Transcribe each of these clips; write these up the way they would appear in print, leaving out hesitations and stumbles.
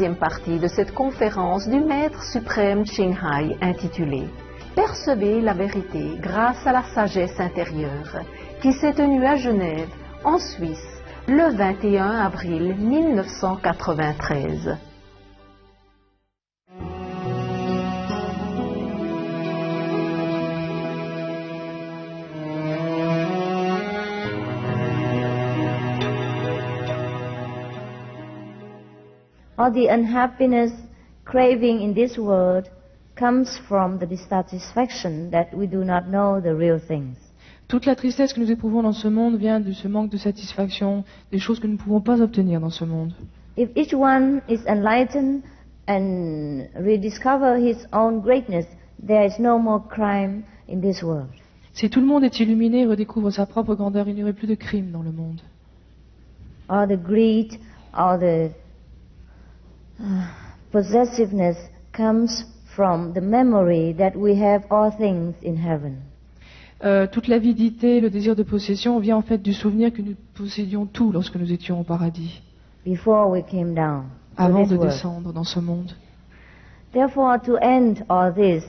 Deuxième partie de cette conférence du Maître suprême Ching Hai intitulée « Percevez la vérité grâce à la sagesse intérieure » qui s'est tenue à Genève, en Suisse, le 21 avril 1993. All the unhappiness, craving in this world comes from the dissatisfaction that we do not know the real things. Toute la tristesse que nous éprouvons dans ce monde vient de ce manque de satisfaction, des choses que nous ne pouvons pas obtenir dans ce monde. If each one is enlightened and rediscover his own greatness, there is no more crime in this world. Si tout le monde est illuminé et redécouvre sa propre grandeur, il n'y aurait plus de crime dans le monde. All the greed, all the possessiveness comes from the memory that we have all things in heaven. Toute l'avidité, le désir de possession vient en fait du souvenir que nous possédions tout lorsque nous étions au paradis, Before we came down to avant this de world. descendre dans ce monde. Therefore, to end all this,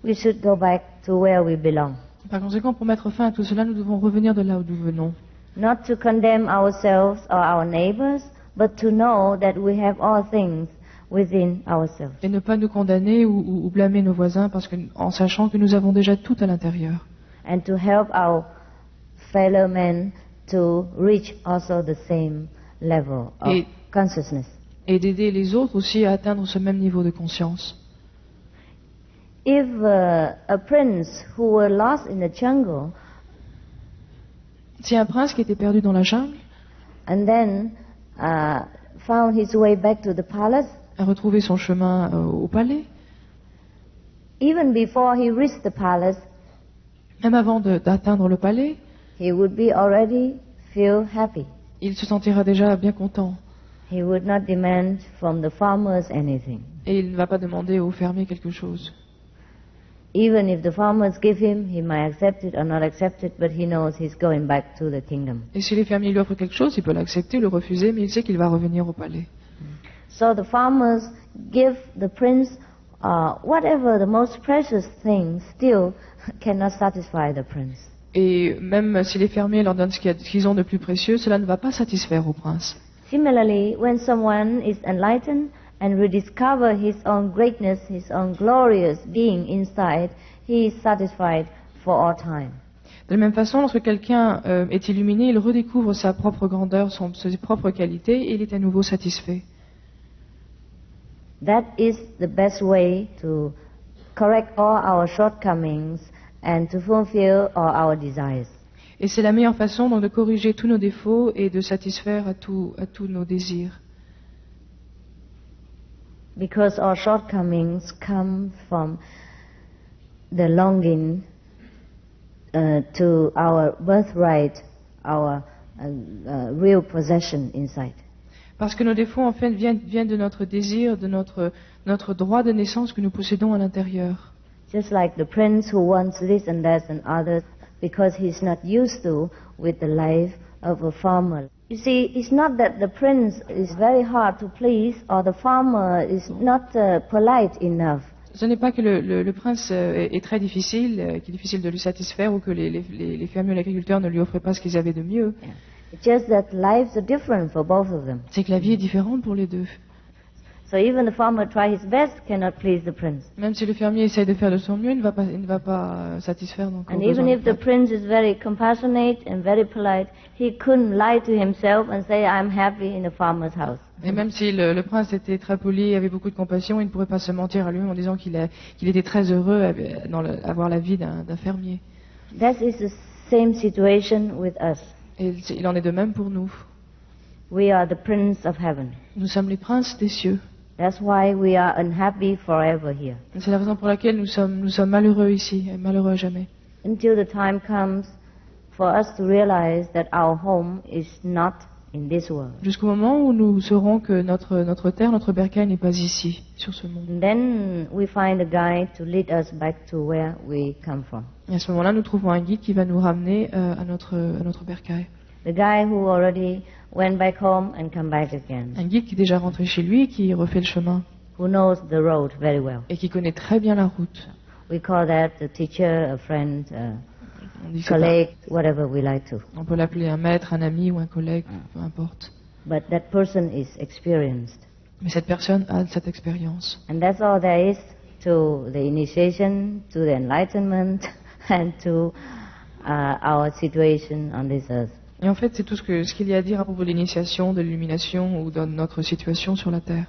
we should go back to where we belong. Par conséquent, pour mettre fin à tout cela, nous devons revenir de là où nous venons. Not to condemn ourselves or our neighbors, but to know that we have all things within ourselves. Et ne pas nous condamner ou blâmer nos voisins en sachant que nous avons déjà tout à l'intérieur. And to help our fellow men to reach also the same level of Et- consciousness. Et d'aider les autres aussi à atteindre ce même niveau de conscience. If a prince who were lost in the jungle Si un prince qui était perdu dans la jungle and then found his way back to the palace, a retrouvé son chemin au palais, even before he reached the palace, même avant d'atteindre le palais, he would be already feel happy. il se sentira déjà bien content. He would not demand from the farmers anything. Et il ne va pas demander aux fermiers quelque chose. Even if the farmers give him, he might accept it or not accept it, but he knows he's going back to the kingdom. Et si les fermiers lui offrent quelque chose, il peut l'accepter, le refuser, mais il sait qu'il va revenir au palais. So the farmers give the prince whatever the most precious thing still cannot satisfy the prince. Et même si les fermiers leur donnent ce qu'ils ont de plus précieux, cela ne va pas satisfaire au prince. Similarly, when someone is enlightened and rediscover his own greatness, his own glorious being inside, he is satisfied for all time. De la même façon, lorsque quelqu'un est illuminé, il redécouvre sa propre grandeur, ses propres qualités, et il est à nouveau satisfait. That is the best way to correct all our shortcomings and to fulfill all our desires. Et c'est la meilleure façon donc de corriger tous nos défauts et de satisfaire à tous nos désirs. Because our shortcomings come from the longing to our birthright, our real possession inside. Parce que nos défauts, en fait, viennent de notre désir, de notre droit de naissance que nous possédons à l'intérieur. Just like the prince who wants this and that and others because he's not used to with the life of a farmer. You see, it's not that the prince is very hard to please or the farmer is not polite enough. Ce n'est pas que le prince est très difficile, qu'il est difficile de lui satisfaire ou que les fermiers ou l'agriculteur ne lui offraient pas ce qu'ils avaient de mieux. It's just that lives are different for both of them. C'est que la vie est différente pour les deux. So even the farmer try his best cannot please the prince. Même si le fermier essaye de faire de son mieux, il ne va pas satisfaire donc And aux besoins even if du the peuple. prince is very compassionate and very polite, he couldn't lie to himself and say, I'm happy in the farmer's house. Et même si le prince était très poli et avait beaucoup de compassion, il ne pourrait pas se mentir à lui-même en disant qu'il était très heureux avoir la vie d'un fermier. That is the same situation with us. Et il en est de même pour nous. We are the prince of heaven. Nous sommes les princes des cieux. That's why we are unhappy forever here. Et c'est la raison pour laquelle nous sommes malheureux ici, et malheureux à jamais. Until the time comes for us to realize that our home is not in this world. Jusqu'au moment où nous saurons que notre terre, notre bercail n'est pas ici, sur ce monde. And then we find a guide to lead us back to where we come from. Et à ce moment-là, nous trouvons un guide qui va nous ramener à notre bercail. The guy who already went back home and come back again, Un guide qui est déjà rentré chez lui et qui refait le chemin who knows the road very well. et qui connaît très bien la route. We call that a teacher, a friend, a On dit que c'est pas- colleague, whatever we like to. on peut l'appeler un maître, un ami ou un collègue, peu importe. But that person is experienced. Mais cette personne a cette expérience. And that's all there is to the initiation, to the enlightenment, and to our situation on this earth. Et en fait, c'est tout ce qu'il y a à dire à propos de l'initiation, de l'illumination ou de notre situation sur la Terre.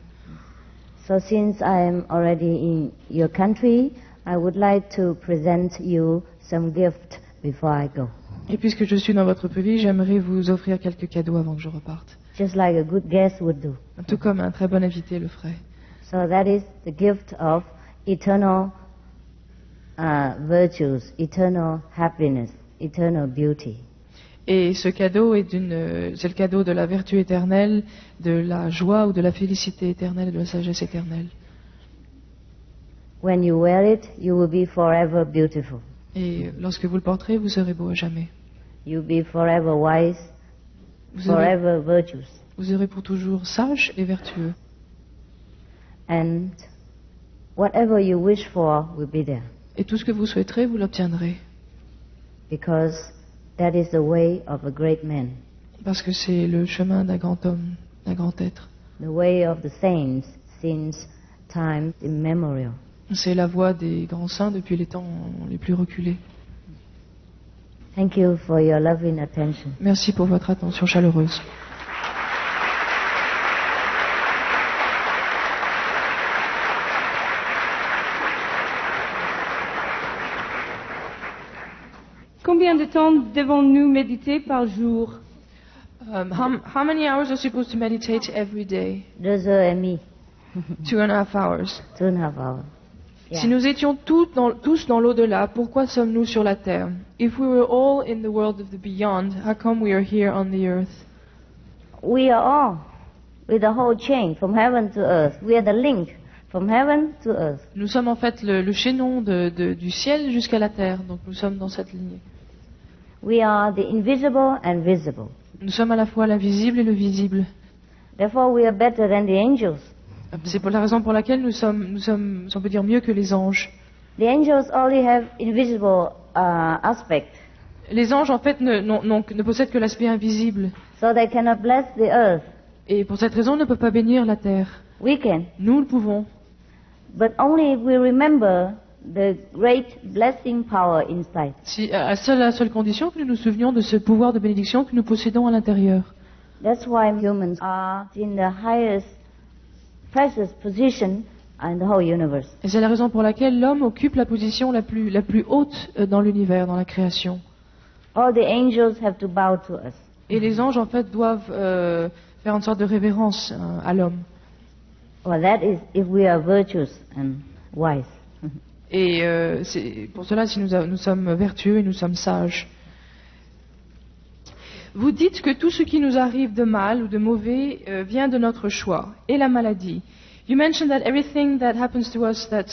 So since I am already in your country, I would like to present you some gift before I go. Et puisque je suis dans votre pays, j'aimerais vous offrir quelques cadeaux avant que je reparte. Just like a good guest would do. Tout comme un très bon invité le ferait. So that is the gift of eternal virtues, eternal happiness, eternal beauty. Et ce cadeau c'est le cadeau de la vertu éternelle, de la joie ou de la félicité éternelle, de la sagesse éternelle. When you wear it, you will be forever beautiful. Et lorsque vous le porterez, vous serez beau à jamais. You'll be forever wise, Vous serez, forever virtuous. vous serez pour toujours sage et vertueux. And whatever you wish for will be there. Et tout ce que vous souhaiterez, vous l'obtiendrez. Because that is the way of a great man. Parce que c'est le chemin d'un grand homme, d'un grand être. The way of the saints since time immemorial. C'est la voie des grands saints depuis les temps les plus reculés. Thank you for your loving attention. Merci pour votre attention chaleureuse. Combien de temps devons-nous méditer par jour? How many hours are supposed to meditate every day? 2h30, 2.5 hours. 2.5 hours. Yeah. Si nous étions tous dans l'au-delà, pourquoi sommes-nous sur la terre? If we were all in the world of the beyond, how come we are here on the earth? We are all with the whole chain from heaven to earth. We are the link from heaven to earth. Nous sommes en fait le chaînon du ciel jusqu'à la terre, donc nous sommes dans cette lignée. We are the invisible and visible. Nous sommes à la fois l'invisible et le visible. Therefore, we are better than the angels. C'est pour la raison pour laquelle nous sommes, si on peut dire, mieux que les anges. The angels only have invisible aspect, Les anges, en fait, ne possèdent que l'aspect invisible. so they cannot bless the earth. Et pour cette raison, ils ne peuvent pas bénir la terre. We can, Nous le pouvons. but only if we remember the great blessing power inside. À la seule condition que nous nous souvenions de ce pouvoir de bénédiction que nous possédons à l'intérieur. That's why humans are in the highest precious position in the whole universe. Et c'est la raison pour laquelle l'homme occupe la position la plus haute dans l'univers, dans la création. All the angels have to bow to us. Et les anges, en fait, doivent faire une sorte de révérence à l'homme. Well, that is if we are virtuous and wise. Et c'est pour cela, si nous sommes vertueux et nous sommes sages. Vous dites que tout ce qui nous arrive de mal ou de mauvais vient de notre choix, et la maladie. You mentioned that everything that happens to us that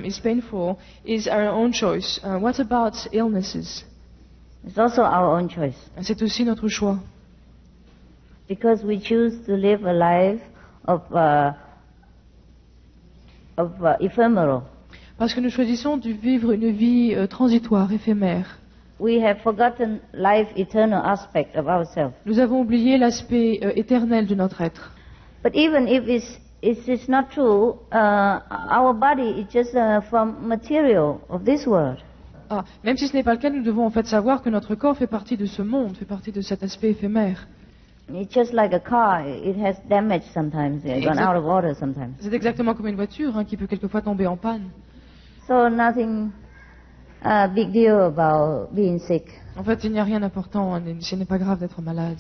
is painful is our own choice. What about illnesses? It's also our own choice. C'est aussi notre choix. Because we choose to live a life of ephemeral. Parce que nous choisissons de vivre une vie transitoire, éphémère. We have forgotten life eternal aspect of ourselves. Nous avons oublié l'aspect éternel de notre être. But even if it's not true, our body is just from material of this world. Même si ce n'est pas le cas, nous devons en fait savoir que notre corps fait partie de ce monde, fait partie de cet aspect éphémère. It's just like a car. It has damage sometimes, gone out of order sometimes. C'est exactement comme une voiture qui peut quelquefois tomber en panne. So nothing big deal about being sick. En fait, il n'y a rien d'important, ce n'est pas grave d'être malade.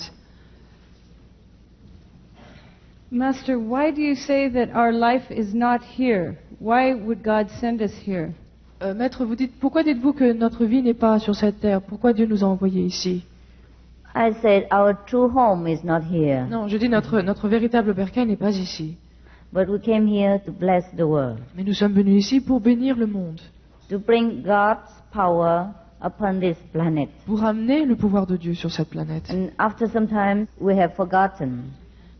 Master, why do you say that our life is not here? Why would God send us here? Maître, pourquoi dites-vous que notre vie n'est pas sur cette terre? Pourquoi Dieu nous a envoyés ici? I said our true home is not here, Non, je dis notre véritable bercail n'est pas ici. but we came here to bless the world, Mais nous sommes venus ici pour bénir le monde, to bring God's power upon this planet. pour amener le pouvoir de Dieu sur cette planète. And after some time, we have forgotten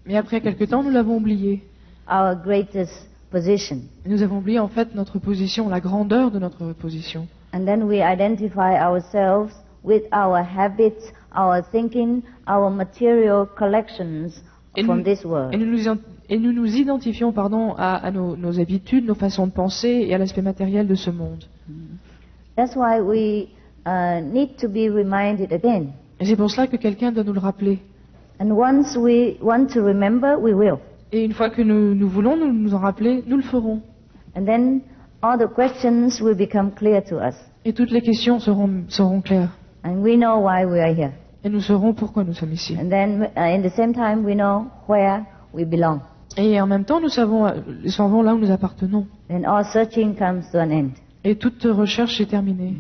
Mais après quelque temps, nous l'avons oublié. our greatest position. Nous avons oublié en fait notre position, la grandeur de notre position. And then we identify ourselves with our habits, our thinking, our material collections Et from nous, this world. et nous nous identifions à nos habitudes, nos façons de penser et à l'aspect matériel de ce monde. That's why we need to be reminded again. Et c'est pour cela que quelqu'un doit nous le rappeler. And once we want to remember, we will. Et une fois que nous voulons nous en rappeler, nous le ferons. And then all the questions will become clear to us. Et toutes les questions seront claires. And we know why we are here. Et nous saurons pourquoi nous sommes ici. And then in the same time, we know where we belong. Et en même temps, nous savons là où nous appartenons. Then all searching comes to an end. Et toute recherche est terminée.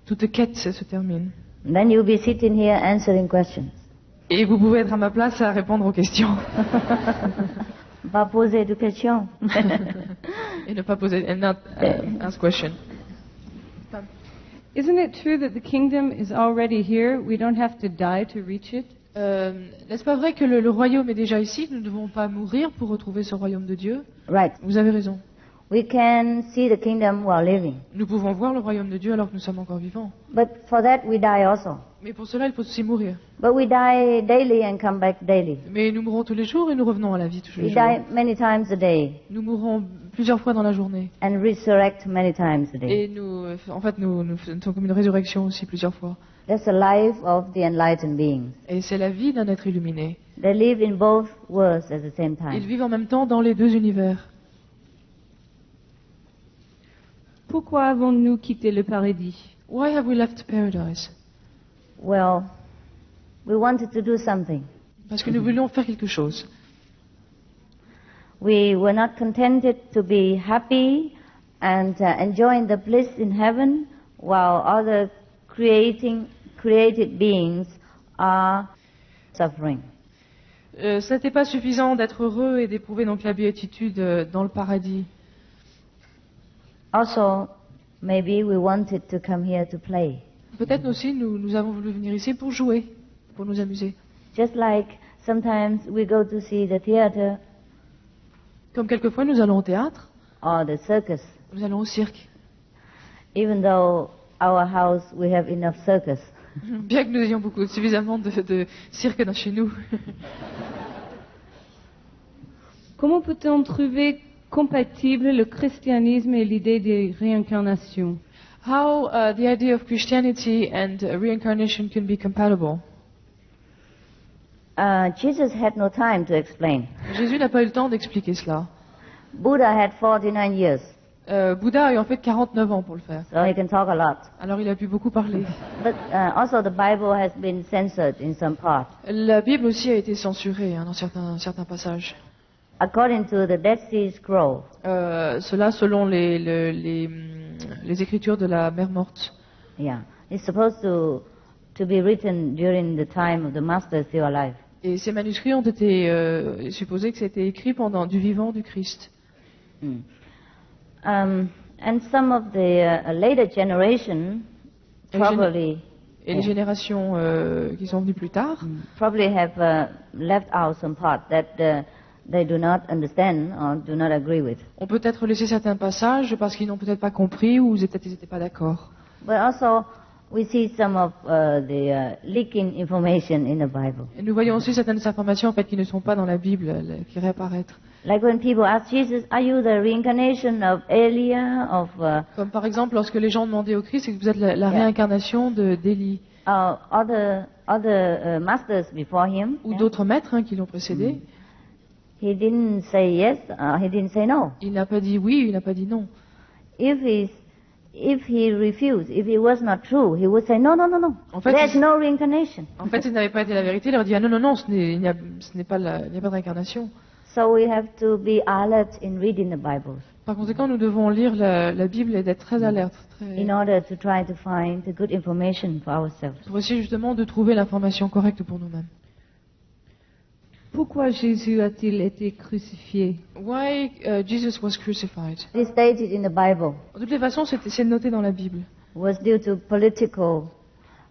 Toute quête se termine. And then you'll be sitting here answering questions. Et vous pouvez être à ma place à répondre aux questions. Pas poser de questions. Et ne pas poser, and not ask question. Isn't it true that the kingdom is already here? We don't have to die to reach it? N'est-ce pas vrai que le royaume est déjà ici? Nous ne devons pas mourir pour retrouver ce royaume de Dieu. Right. Vous avez raison. We can see the kingdom while living. Nous pouvons voir le royaume de Dieu alors que nous sommes encore vivants. But for that, we die also. Mais pour cela, il faut aussi mourir. But we die daily and come back daily. Mais nous mourrons tous les jours et nous revenons à la vie tous les We jours. die many times a day Nous mourrons plusieurs fois dans la journée. and resurrect many times a day. Et nous faisons comme une résurrection aussi plusieurs fois. That's the life of the enlightened beings. Et c'est la vie d'un être illuminé. They live in both worlds at the same Ils time. vivent en même temps dans les deux univers. Pourquoi avons-nous quitté le paradis? Why have we left paradise? Well, we wanted to do something. Parce que nous voulions faire quelque chose. We were not contented to be happy and enjoying the bliss in heaven while other created beings are suffering. Ce n'était pas suffisant d'être heureux et d'éprouver donc la béatitude dans le paradis. Also, maybe we wanted to come here to play. Peut-être aussi nous avons voulu venir ici pour jouer, pour nous amuser. Just like sometimes we go to see the theater Comme quelquefois nous allons au théâtre, or the circus. nous allons au cirque. Even though our house we have enough circus. Bien que nous ayons suffisamment de cirque chez nous. Comment peut-on trouver compatible le christianisme et l'idée de réincarnation? How the idea of Christianity and reincarnation can be compatible. Jesus had no time to explain. Jésus n'a pas eu le temps d'expliquer cela. Buddha had 49 years, Bouddha a eu en fait 49 ans pour le faire. so he can talk a lot. Alors il a pu beaucoup parler. But also the Bible has been censored in some part. La Bible aussi a été censurée dans certains passages. According to the Dead Sea Scroll, Cela selon les écritures de la mer morte. yeah, it's supposed to be written during the time of the Master still alive. Et ces manuscrits ont été supposés que c'était écrit pendant du vivant du Christ. And some of the later generation probably Et les générations qui sont venues plus tard probably have left out some part that they do not understand or do not agree with. ont peut-être laissé certains passages parce qu'ils n'ont peut-être pas compris ou peut-être ils n'étaient pas d'accord. But also we see some of the leaking information in the Bible. Et nous voyons aussi certaines informations en fait qui ne sont pas dans la Bible, qui réapparaître. Like when people ask Jesus, are you the reincarnation of Elia, of Comme par exemple lorsque les gens demandaient au Christ, est-ce que vous êtes la réincarnation d'Élie other masters before him? ou d'autres maîtres qui l'ont précédé? He didn't say yes, he didn't say no. Il n'a pas dit oui, il n'a pas dit non. If he refused, if it was not true, he would say no. En fait, There's no reincarnation. En fait, il n'avait pas été la vérité. Il leur dit ah non, il n'y a pas de réincarnation. So we have to be alert in reading the Bible Par conséquent, nous devons lire la Bible et d'être très alertes, in order to try to find the good information for ourselves. pour essayer justement de trouver l'information correcte pour nous-mêmes. Pourquoi Jésus a-t-il été crucifié? Why Jesus was crucified? It is stated in the Bible. De toutes les façons, c'est noté dans la Bible. was due to political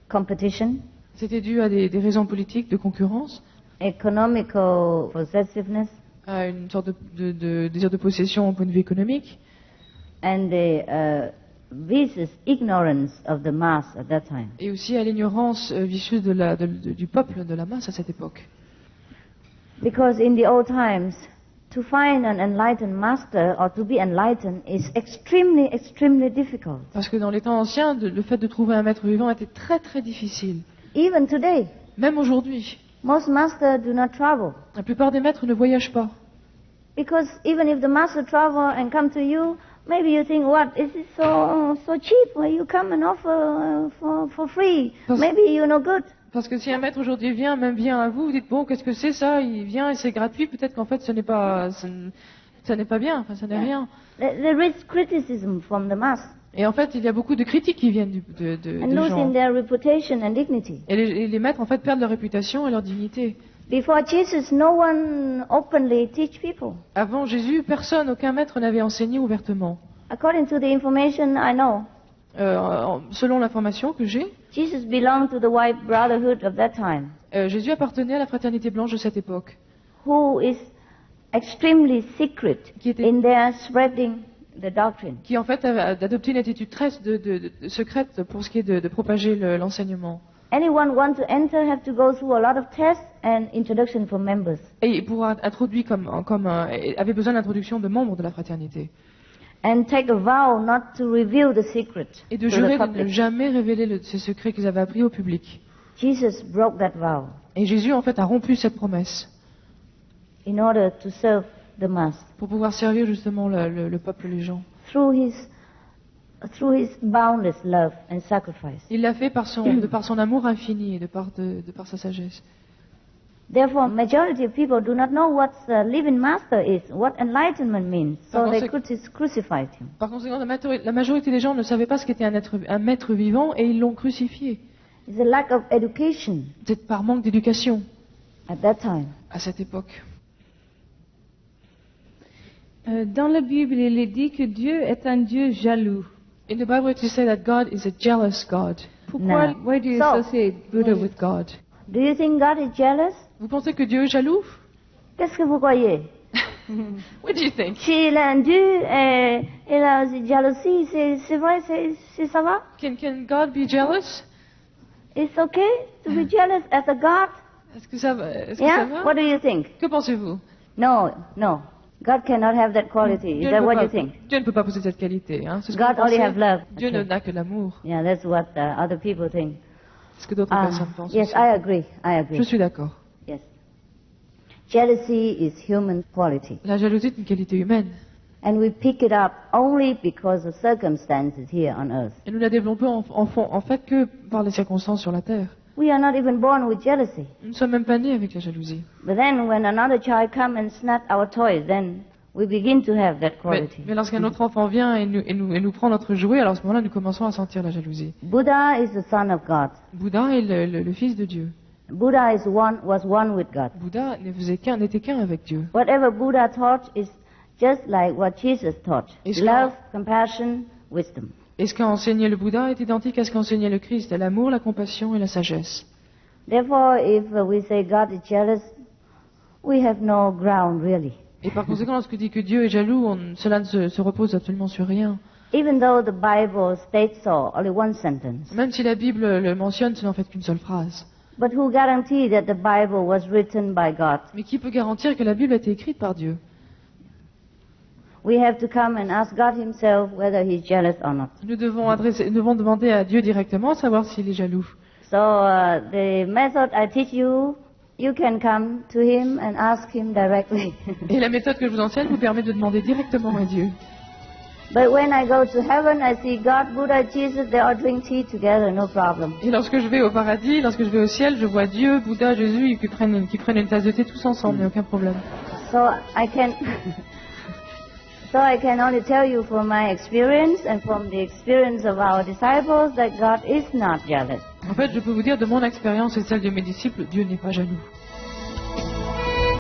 competition, C'était dû à des raisons politiques, de concurrence, economical possessiveness, à une sorte de désir de possession au point de vue économique, and the vicious ignorance of the mass at that time. et aussi à l'ignorance vicieuse du peuple, de la masse à cette époque. Because in the old times, to find an enlightened master or to be enlightened is extremely, extremely difficult. Parce que dans les temps anciens, le fait de trouver un maître vivant était très très difficile. Even today, Même aujourd'hui, most masters do not travel. la plupart des maîtres ne voyagent pas. Because even if the master travel and come to you, maybe you think, what, is it so cheap? Where you come and offer for free? Parce- Maybe you're no good. Parce que si un maître aujourd'hui vient, même vient à vous, vous dites bon, qu'est-ce que c'est ça? Il vient et c'est gratuit. Peut-être qu'en fait, ce n'est pas, ça n'est pas bien. Enfin, ça n'est rien. There is criticism from the mass Et en fait, il y a beaucoup de critiques qui viennent and de losing gens. their reputation and dignity. Et les maîtres, en fait, perdent leur réputation et leur dignité. Before Jesus, no one openly teach people. Avant Jésus, personne, aucun maître n'avait enseigné ouvertement. According to the information I know, Selon l'information que j'ai, Jesus belonged to the white brotherhood of that time, Jésus appartenait à la fraternité blanche de cette époque, who is extremely secret Qui était- in their spreading the doctrine. qui en fait a adopté une attitude très secrète pour ce qui est de propager l'enseignement. Anyone want to enter have to go through a lot of tests and introduction for members. Et pour être introduit avait besoin d'introduction de membres de la fraternité. And take a vow not to reveal the secret Et de to jurer the de ne public. jamais révéler ces secrets qu'ils avaient appris au public. Jesus broke that vow Et Jésus, en fait, a rompu cette promesse in order to serve the mass pour pouvoir servir justement le peuple, les gens. through his boundless love and sacrifice. Il l'a fait de par son amour infini et de par sa sagesse. Therefore, majority of people do not know what the living master is, what enlightenment means. So Par they conséquent- crucified him. Par conséquent, la majorité des gens ne savaient pas ce qu'était un maître vivant et ils l'ont crucifié. It's a lack of education C'est par manque d'éducation at that time. à cette époque. Dans la Bible, il est dit que Dieu est un Dieu jaloux. In the Bible, it is said that God is a jealous God. Pourquoi, No. why do you So- associate Buddha Buddha with with God. Do you think God is jealous? Vous pensez que Dieu est jaloux? Qu'est-ce que vous croyez? What do you think? S'il a un Dieu et la jalousie, c'est vrai, ça va? Can God be jealous? It's okay to be jealous as a God? Est-ce que ça va? Est-ce que ça Yeah? va? What do you think? Que pensez-vous? No. God cannot have that quality. Is Dieu that ne what peut you pas- think? Dieu ne peut pas posséder cette qualité. Hein? C'est ce que God vous only pensez? have love. Dieu Okay. n'a que l'amour. Yeah, that's what other people think. C'est ce que d'autres personnes pensent. Yes, aussi. I agree. Je suis d'accord. Yes. Jealousy is human quality. La jalousie est une qualité humaine. And we pick it up only because of circumstances here on earth. Et nous la développons en fait que par les circonstances sur la terre. We are not even born with jealousy. Nous ne sommes même pas nés avec la jalousie. But then when another child comes and snatch our toys, then we begin to have that quality. Mais lorsqu'un autre enfant vient et nous prend notre jouet, alors à ce moment-là, nous commençons à sentir la jalousie. Buddha is the son of God. Bouddha est le fils de Dieu. Buddha was one with God. Bouddha n'était qu'un avec Dieu. Whatever Buddha taught is just like what Jesus taught. Is Love, compassion, wisdom. Et ce qu'a enseigné le Bouddha est identique à ce qu'a enseigné le Christ, l'amour, la compassion et la sagesse. Therefore, if we say God is jealous, we have no ground really. Et par conséquent, lorsque dit que Dieu est jaloux, cela ne se repose absolument sur rien. Even though the Bible states so, only one sentence. Même si la Bible le mentionne, ce n'est en fait qu'une seule phrase. But who guarantee that the Bible was written by God? Mais qui peut garantir que la Bible a été écrite par Dieu? We have to come and ask God himself whether he's jealous or not. Nous devons demander à Dieu directement, savoir s'il est jaloux. So the method I teach you, you can come to him and ask him directly. Et la méthode que je vous enseigne vous permet de demander directement à Dieu. But when I go to heaven, I see God, Buddha, Jesus, they all drink tea together, no problem. Et lorsque je vais au paradis, lorsque je vais au ciel, je vois Dieu, Bouddha, Jésus qui prennent une tasse de thé tous ensemble, il n'y a aucun problème. So I can, so I can only tell you from my experience and from the experience of our disciples that God is not jealous. En fait, je peux vous dire de mon expérience et celle de mes disciples, Dieu n'est pas jaloux.